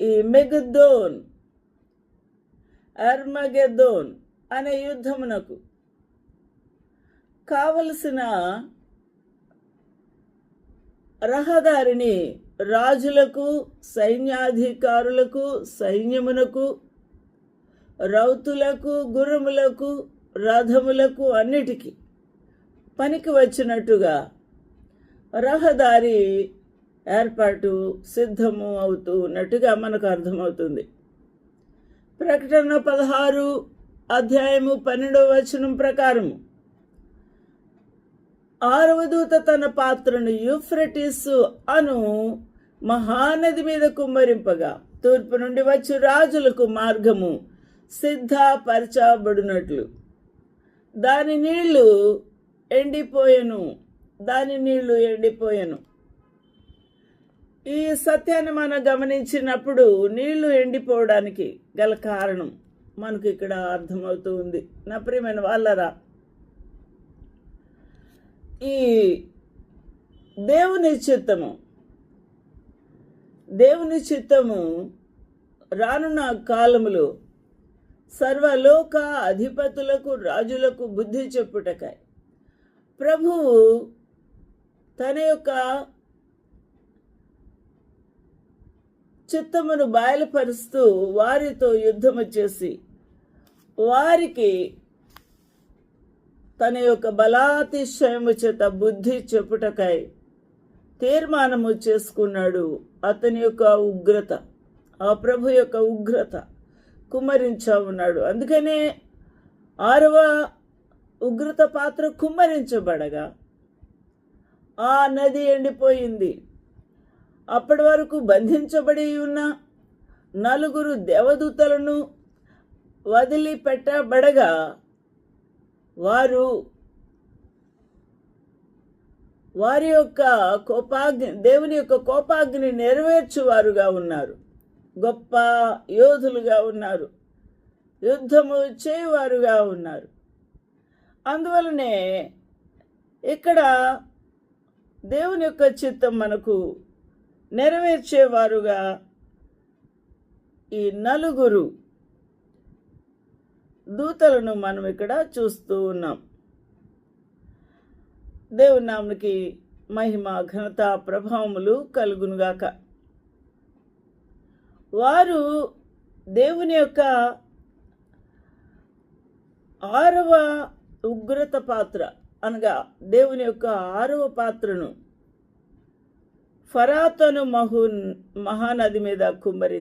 ఈ మెగిద్దోన్, అర్మగెద్దోన్ అనే యుద్ధమునకు కావలసిన రహదారిని రాజులకు, సైన్యాధికారులకు, సైన్యమునకు, రౌతులకు, గుర్రములకు, రథములకు అన్నిటికీ పనికి వచ్చినట్టుగా రహదారి ఏర్పాటు సిద్ధము అవుతూ ఉన్నట్టుగా మనకు అర్థమవుతుంది. ప్రకటన 16 అధ్యాయము 12వ వచనం ప్రకారము 6వ దూత తన పాత్రను యూఫ్రటీసు అను మహానది మీద కుమ్మరింపగా తూర్పు నుండి వచ్చి రాజులకు మార్గము సిద్ధపరచబడినట్లు దాని నీళ్లు ఎండిపోయెను. ఈ సత్యాన్ని మనం గమనించినప్పుడు నీళ్లు ఎండిపోవడానికి గల కారణం మనకు ఇక్కడ అర్థమవుతూ ఉంది. నా ప్రియమైన వాళ్ళరా, ఈ దేవుని చిత్తము రానున్న కాలములో సర్వలోక అధిపతులకు, రాజులకు బుద్ధి చెప్పుటకై ప్రభువు తన యొక్క చిత్తమును బయలుపరుస్తూ వారితో యుద్ధము చేసి వారికి తన యొక్క బలాతిశయము చేత బుద్ధి చెప్పుటకై తీర్మానము చేసుకున్నాడు. అతని యొక్క ఉగ్రత, ఆ ప్రభు యొక్క ఉగ్రత కుమ్మరించా ఉన్నాడు. అందుకనే 6వ ఉగ్రత పాత్ర కుమ్మరించబడగా ఆ నది ఎండిపోయింది. అప్పటి వరకు బంధించబడి ఉన్న 4 దేవదూతలను వదిలిపెట్టబడగా వారి యొక్క దేవుని యొక్క కోపాగ్ని నెరవేర్చువారుగా ఉన్నారు. గొప్ప యోధులుగా ఉన్నారు, యుద్ధము చేయువారుగా ఉన్నారు. అందువలనే ఇక్కడ దేవుని యొక్క చిత్తం మనకు నెరవేర్చేవారుగా ఈ 4 దూతలను మనం ఇక్కడ చూస్తూ ఉన్నాం. దేవుని నామమునకి మహిమ, ఘనత, ప్రభావములు కలుగునుగాక. వారు దేవుని యొక్క 6వ ఉగ్రత పాత్ర అనగా దేవుని యొక్క 6వ పాత్రను ఫరాతను మహానది మీద కుమ్మరి